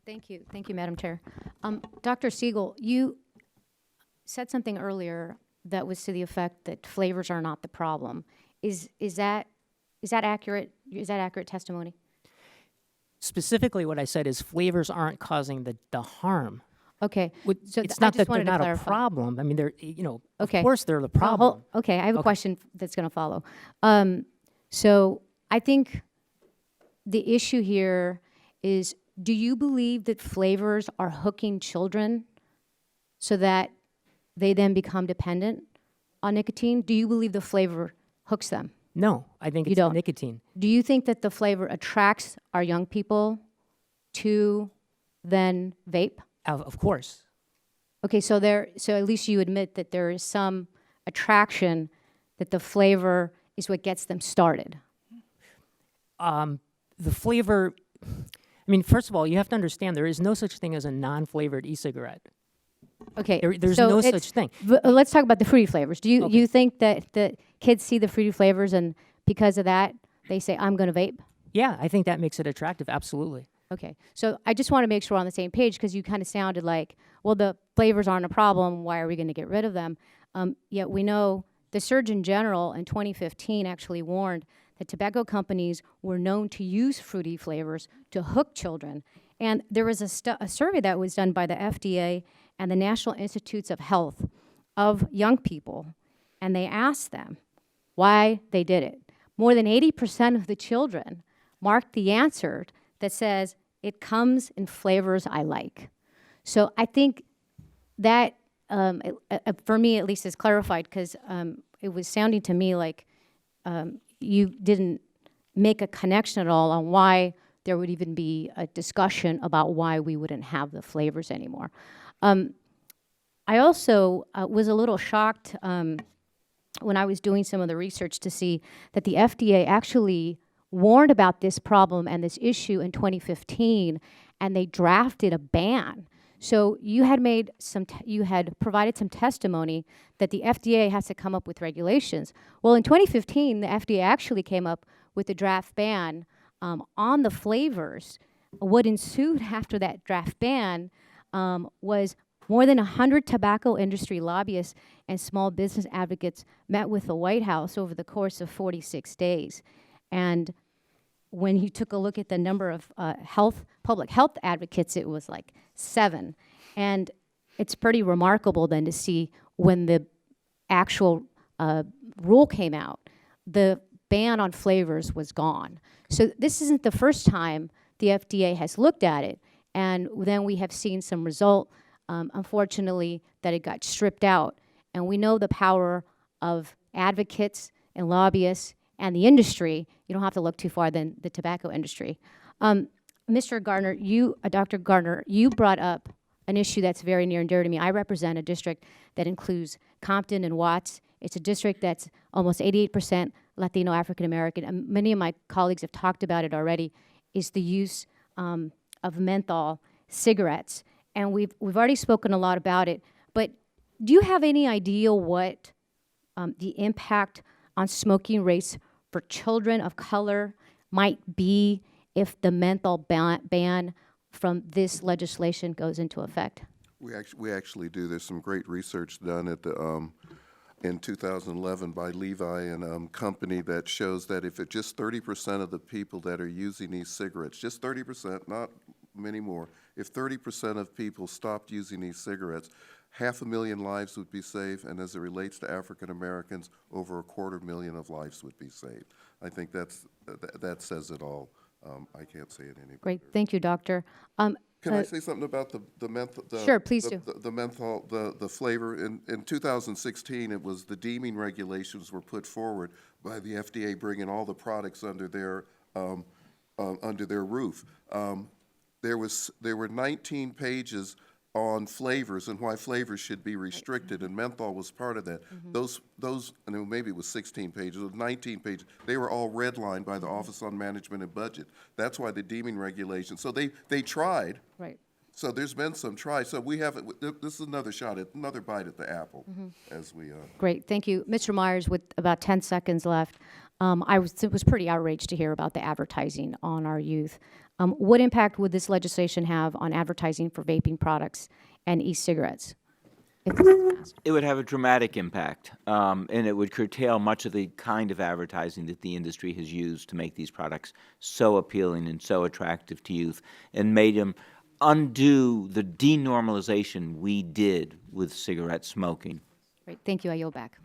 Thank you, Madam Chair. Dr. Siegel, you said something earlier that was to the effect that flavors are not the problem. Is that accurate? Is that accurate testimony? Specifically, what I said is flavors aren't causing the harm. Okay. So It's I not just that they're wanted to not a clarify. problem. I mean, they're, you know, Okay. of course they're the Well, problem. okay, I have a Okay. question that's going to follow. So I think the issue here is, do you believe that flavors are hooking children so that they then become dependent on nicotine? Do you believe the flavor hooks them? No, I think You it's the don't? nicotine. Do you think that the flavor attracts our young people to then vape? Of course. Okay, so at least you admit that there is some attraction, that the flavor is what gets them started. The flavor, I mean, first of all, you have to understand there is no such thing as a non-flavored e-cigarette. Okay, There's so no it's- such thing. Let's talk about the fruity flavors. Do you Okay. you think that the kids see the fruity flavors and because of that they say, I'm going to vape? Yeah, I think that makes it attractive, absolutely. Okay, so I just want to make sure we're on the same page, because you kind of sounded like, well, the flavors aren't a problem, why are we going to get rid of them? Yet we know the Surgeon General in 2015 actually warned that tobacco companies were known to use fruity flavors to hook children. And there was a survey that was done by the FDA and the National Institutes of Health of young people, and they asked them why they did it. More than 80% of the children marked the answer that says, it comes in flavors I like. So I think that, for me at least, is clarified, because it was sounding to me like you didn't make a connection at all on why there would even be a discussion about why we wouldn't have the flavors anymore. I also was a little shocked when I was doing some of the research to see that the FDA actually warned about this problem and this issue in 2015, and they drafted a ban. So you had made you had provided some testimony that the FDA has to come up with regulations. Well, in 2015, the FDA actually came up with a draft ban on the flavors. What ensued after that draft ban was more than 100 tobacco industry lobbyists and small business advocates met with the White House over the course of 46 days. And when you took a look at the number of public health advocates, it was like 7. And it's pretty remarkable then to see when the actual rule came out, the ban on flavors was gone. So this isn't the first time the FDA has looked at it, and then we have seen some result, unfortunately, that it got stripped out. And we know the power of advocates and lobbyists and the industry. You don't have to look too far than the tobacco industry. Mr. Gardner, Dr. Gardner, you brought up an issue that's very near and dear to me. I represent a district that includes Compton and Watts. It's a district that's almost 88% Latino African American, and many of my colleagues have talked about it already, is the use of menthol cigarettes. And we've already spoken a lot about it, but do you have any idea what the impact on smoking rates for children of color might be if the menthol ban from this legislation goes into effect? We actually do. There's some great research done at the in 2011 by Levi and company that shows that if just 30% of the people that are using these cigarettes, just 30%, not many more, if 30% of people stopped using these cigarettes, 500,000 lives would be saved, and as it relates to African Americans, over 250,000 of lives would be saved. I think that says it all. I can't say it any better. Great, thank you, Doctor. Can I say something about the menthol? Sure, please do. The menthol, the flavor. In 2016, it was the deeming regulations were put forward by the FDA, bringing all the products under their roof. There were 19 pages on flavors and why flavors should be restricted, and menthol was part of that. Those, and maybe it was 16 pages, 19 pages, they were all redlined by the Office on Management and Budget. That's why the deeming regulations. So they tried. Right. So there's been some try. So we have, this is another shot at, another bite at the apple as we. Great, thank you. Mr. Myers, with about 10 seconds left, it was pretty outraged to hear about the advertising on our youth. What impact would this legislation have on advertising for vaping products and e-cigarettes? If this is passed? It would have a dramatic impact, and it would curtail much of the kind of advertising that the industry has used to make these products so appealing and so attractive to youth, and made them undo the denormalization we did with cigarette smoking. Great, thank you. I yield back.